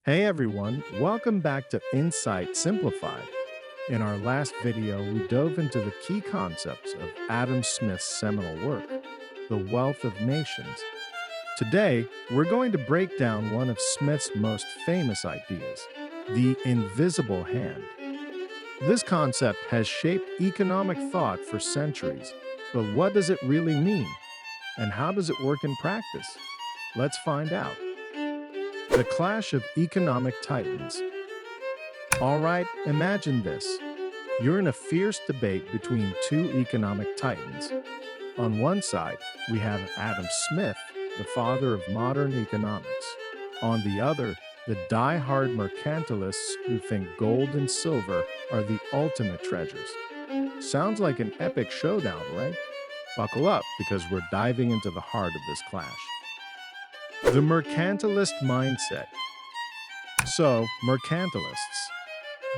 Hey everyone, welcome back to Insight Simplified. In our last video, we dove into the key concepts of Adam Smith's seminal work, The Wealth of Nations. Today, we're going to break down one of Smith's most famous ideas, the invisible hand. This concept has shaped economic thought for centuries, but what does it really mean? And how does it work in practice? Let's find out. The clash of economic titans. All right, imagine this. You're in a fierce debate between two economic titans. On one side, we have Adam Smith, the father of modern economics. On the other, the die-hard mercantilists who think gold and silver are the ultimate treasures. Sounds like an epic showdown, right? Buckle up because we're diving into the heart of this clash. The mercantilist mindset. So, mercantilists.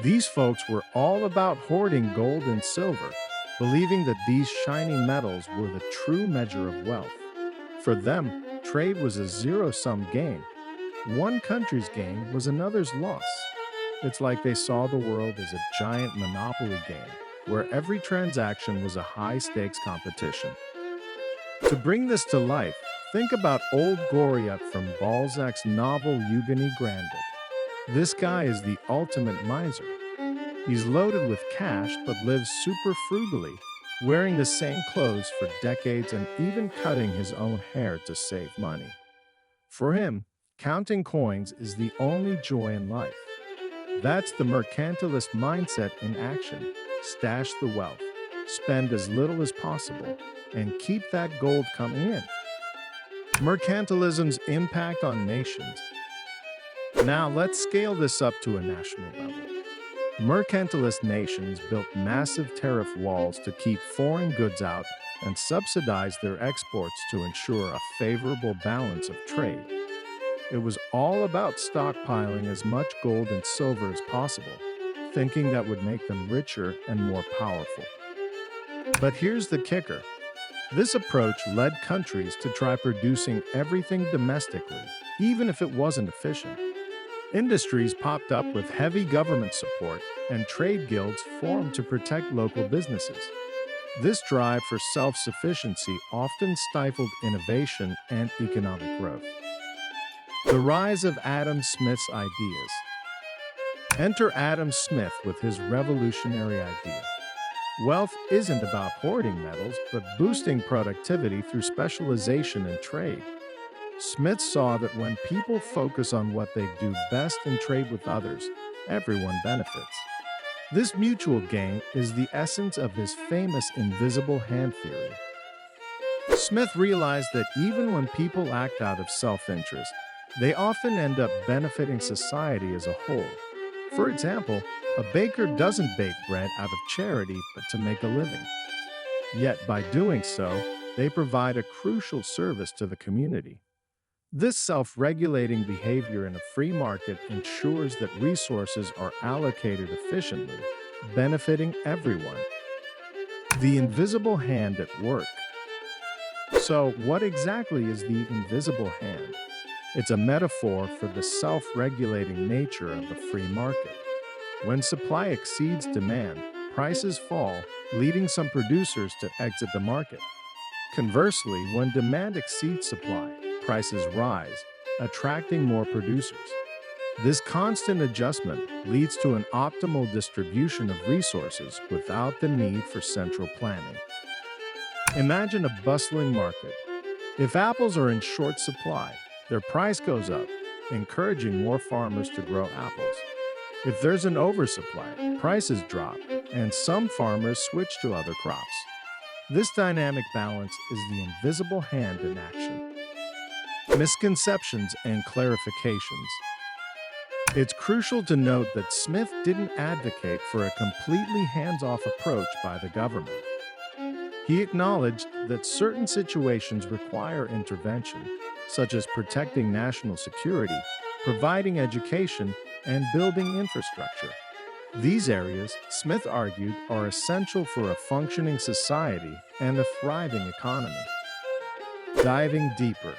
These folks were all about hoarding gold and silver, believing that these shiny metals were the true measure of wealth. For them, trade was a zero-sum game. One country's gain was another's loss. It's like they saw the world as a giant monopoly game, where every transaction was a high-stakes competition. To bring this to life, think about old Goriot from Balzac's novel Eugenie Grandet. This guy is the ultimate miser. He's loaded with cash but lives super frugally, wearing the same clothes for decades and even cutting his own hair to save money. For him, counting coins is the only joy in life. That's the mercantilist mindset in action. Stash the wealth, spend as little as possible, and keep that gold coming in. Mercantilism's impact on nations. Now let's scale this up to a national level. Mercantilist nations built massive tariff walls to keep foreign goods out and subsidize their exports to ensure a favorable balance of trade. It was all about stockpiling as much gold and silver as possible, thinking that would make them richer and more powerful. But here's the kicker. This approach led countries to try producing everything domestically, even if it wasn't efficient. Industries popped up with heavy government support, and trade guilds formed to protect local businesses. This drive for self-sufficiency often stifled innovation and economic growth. The rise of Adam Smith's ideas. Enter Adam Smith with his revolutionary idea. Wealth isn't about hoarding metals, but boosting productivity through specialization and trade. Smith saw that when people focus on what they do best and trade with others, everyone benefits. This mutual gain is the essence of his famous invisible hand theory. Smith realized that even when people act out of self-interest, they often end up benefiting society as a whole. For example, a baker doesn't bake bread out of charity but to make a living. Yet by doing so, they provide a crucial service to the community. This self-regulating behavior in a free market ensures that resources are allocated efficiently, benefiting everyone. The invisible hand at work. So, what exactly is the invisible hand? It's a metaphor for the self-regulating nature of the free market. When supply exceeds demand, prices fall, leading some producers to exit the market. Conversely, when demand exceeds supply, prices rise, attracting more producers. This constant adjustment leads to an optimal distribution of resources without the need for central planning. Imagine a bustling market. If apples are in short supply, their price goes up, encouraging more farmers to grow apples. If there's an oversupply, prices drop, and some farmers switch to other crops. This dynamic balance is the invisible hand in action. Misconceptions and clarifications. It's crucial to note that Smith didn't advocate for a completely hands-off approach by the government. He acknowledged that certain situations require intervention, such as protecting national security, providing education, and building infrastructure. These areas, Smith argued, are essential for a functioning society and a thriving economy. Diving deeper.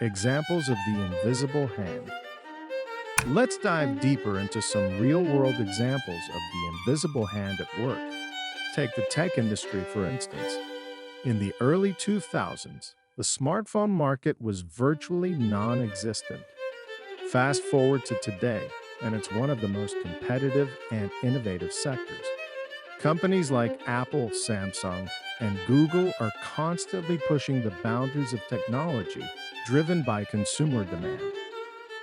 Examples of the invisible hand. Let's dive deeper into some real world examples of the invisible hand at work. Take the tech industry, for instance. In the early 2000s, the smartphone market was virtually non existent. Fast forward to today, and it's one of the most competitive and innovative sectors. Companies like Apple, Samsung, and Google are constantly pushing the boundaries of technology, driven by consumer demand.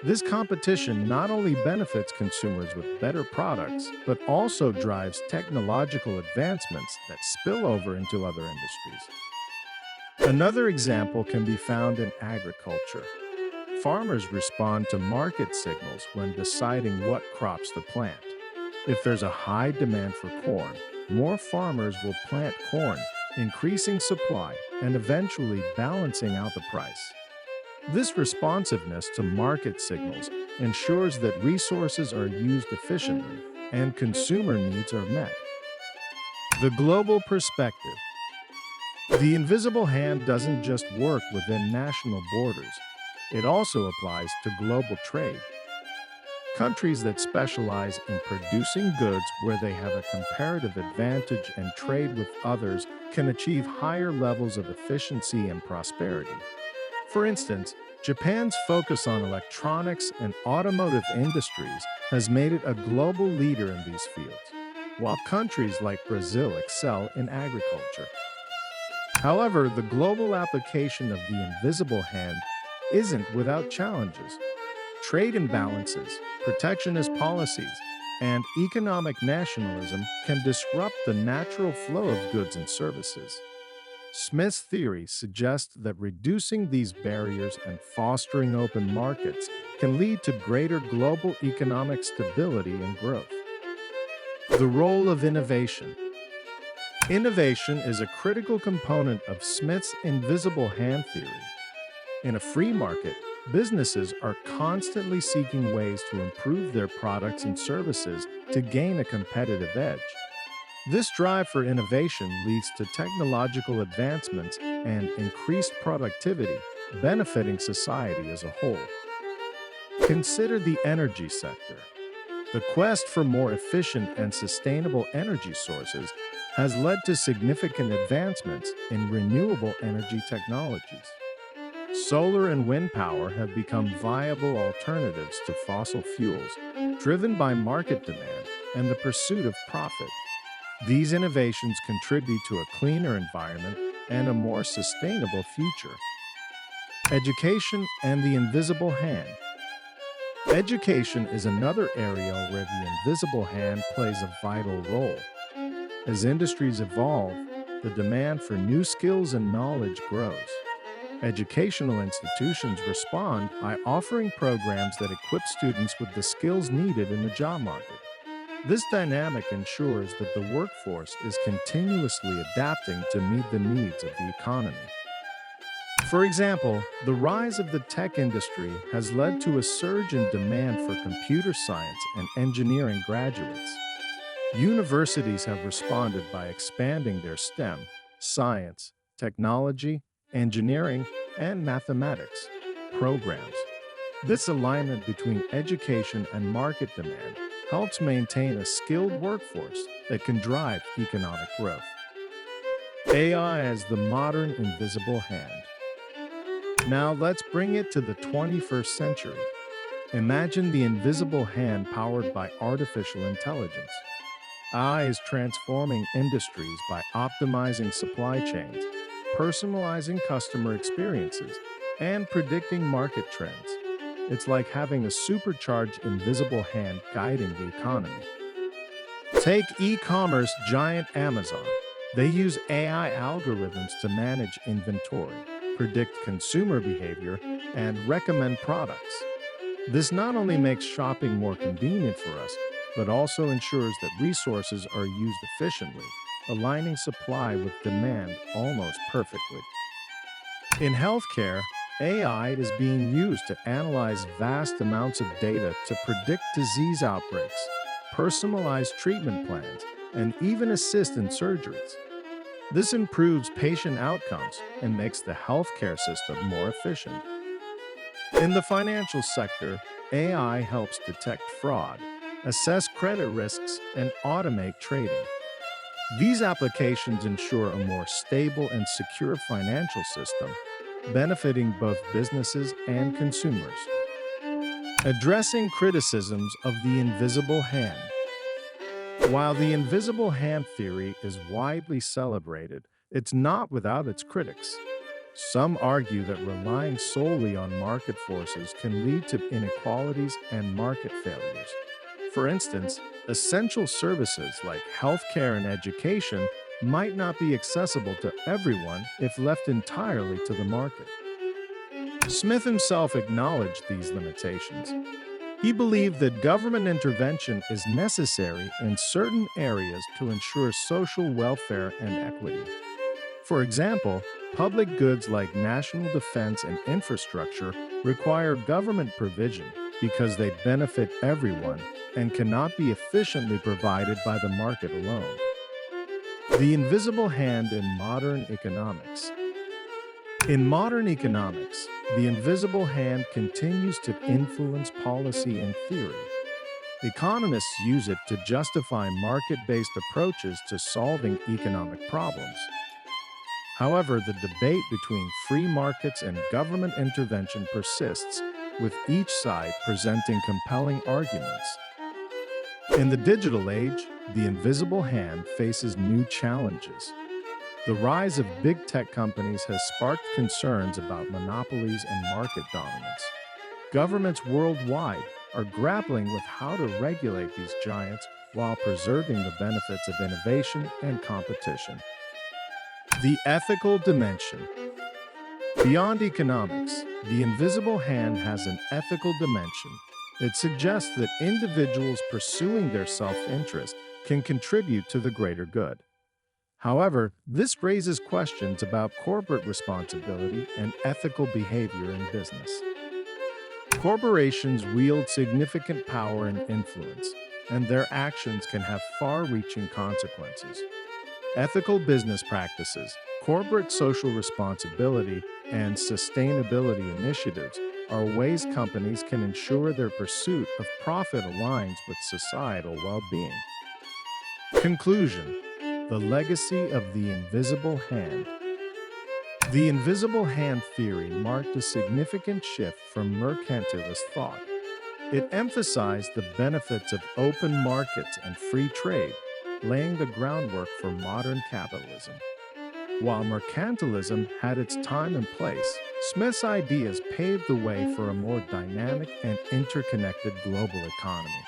This competition not only benefits consumers with better products, but also drives technological advancements that spill over into other industries. Another example can be found in agriculture. Farmers respond to market signals when deciding what crops to plant. If there's a high demand for corn, more farmers will plant corn, increasing supply and eventually balancing out the price. This responsiveness to market signals ensures that resources are used efficiently and consumer needs are met. The global perspective. The invisible hand doesn't just work within national borders, it also applies to global trade. Countries that specialize in producing goods where they have a comparative advantage and trade with others can achieve higher levels of efficiency and prosperity. For instance, Japan's focus on electronics and automotive industries has made it a global leader in these fields, while countries like Brazil excel in agriculture. However, the global application of the invisible hand isn't without challenges. Trade imbalances, protectionist policies, and economic nationalism can disrupt the natural flow of goods and services. Smith's theory suggests that reducing these barriers and fostering open markets can lead to greater global economic stability and growth. The role of innovation. Innovation is a critical component of Smith's invisible hand theory. In a free market, businesses are constantly seeking ways to improve their products and services to gain a competitive edge. This drive for innovation leads to technological advancements and increased productivity, benefiting society as a whole. Consider the energy sector. The quest for more efficient and sustainable energy sources has led to significant advancements in renewable energy technologies. Solar and wind power have become viable alternatives to fossil fuels, driven by market demand and the pursuit of profit. These innovations contribute to a cleaner environment and a more sustainable future. Education and the invisible hand. Education is another area where the invisible hand plays a vital role. As industries evolve, the demand for new skills and knowledge grows. Educational institutions respond by offering programs that equip students with the skills needed in the job market. This dynamic ensures that the workforce is continuously adapting to meet the needs of the economy. For example, the rise of the tech industry has led to a surge in demand for computer science and engineering graduates. Universities have responded by expanding their STEM, science, technology, engineering, and mathematics programs. This alignment between education and market demand helps maintain a skilled workforce that can drive economic growth. AI as the modern invisible hand. Now let's bring it to the 21st century. Imagine the invisible hand powered by artificial intelligence. AI is transforming industries by optimizing supply chains, personalizing customer experiences, and predicting market trends. It's like having a supercharged invisible hand guiding the economy. Take e-commerce giant Amazon. They use AI algorithms to manage inventory, predict consumer behavior, and recommend products. This not only makes shopping more convenient for us, but also ensures that resources are used efficiently, aligning supply with demand almost perfectly. In healthcare, AI is being used to analyze vast amounts of data to predict disease outbreaks, personalize treatment plans, and even assist in surgeries. This improves patient outcomes and makes the healthcare system more efficient. In the financial sector, AI helps detect fraud, assess credit risks, and automate trading. These applications ensure a more stable and secure financial system, benefiting both businesses and consumers. Addressing criticisms of the invisible hand. While the invisible hand theory is widely celebrated, it's not without its critics. Some argue that relying solely on market forces can lead to inequalities and market failures. For instance, essential services like healthcare and education might not be accessible to everyone if left entirely to the market. Smith himself acknowledged these limitations. He believed that government intervention is necessary in certain areas to ensure social welfare and equity. For example, public goods like national defense and infrastructure require government provision because they benefit everyone and cannot be efficiently provided by the market alone. The invisible hand in modern economics. In modern economics, the invisible hand continues to influence policy and theory. Economists use it to justify market-based approaches to solving economic problems. However, the debate between free markets and government intervention persists, with each side presenting compelling arguments. In the digital age, the invisible hand faces new challenges. The rise of big tech companies has sparked concerns about monopolies and market dominance. Governments worldwide are grappling with how to regulate these giants while preserving the benefits of innovation and competition. The ethical dimension. Beyond economics, the invisible hand has an ethical dimension. It suggests that individuals pursuing their self-interest can contribute to the greater good. However, this raises questions about corporate responsibility and ethical behavior in business. Corporations wield significant power and influence, and their actions can have far-reaching consequences. Ethical business practices, corporate social responsibility, and sustainability initiatives are ways companies can ensure their pursuit of profit aligns with societal well-being. Conclusion: the legacy of the invisible hand. The invisible hand theory marked a significant shift from mercantilist thought. It emphasized the benefits of open markets and free trade, laying the groundwork for modern capitalism. While mercantilism had its time and place, Smith's ideas paved the way for a more dynamic and interconnected global economy.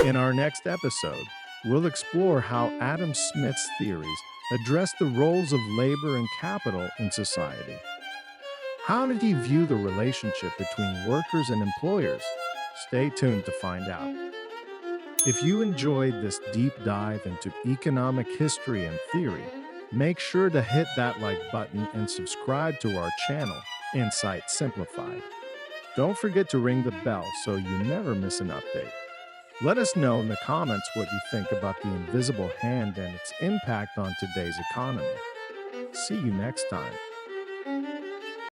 In our next episode, we'll explore how Adam Smith's theories address the roles of labor and capital in society. How did he view the relationship between workers and employers? Stay tuned to find out. If you enjoyed this deep dive into economic history and theory, make sure to hit that like button and subscribe to our channel, Insight Simplified. Don't forget to ring the bell so you never miss an update. Let us know in the comments what you think about the invisible hand and its impact on today's economy. See you next time.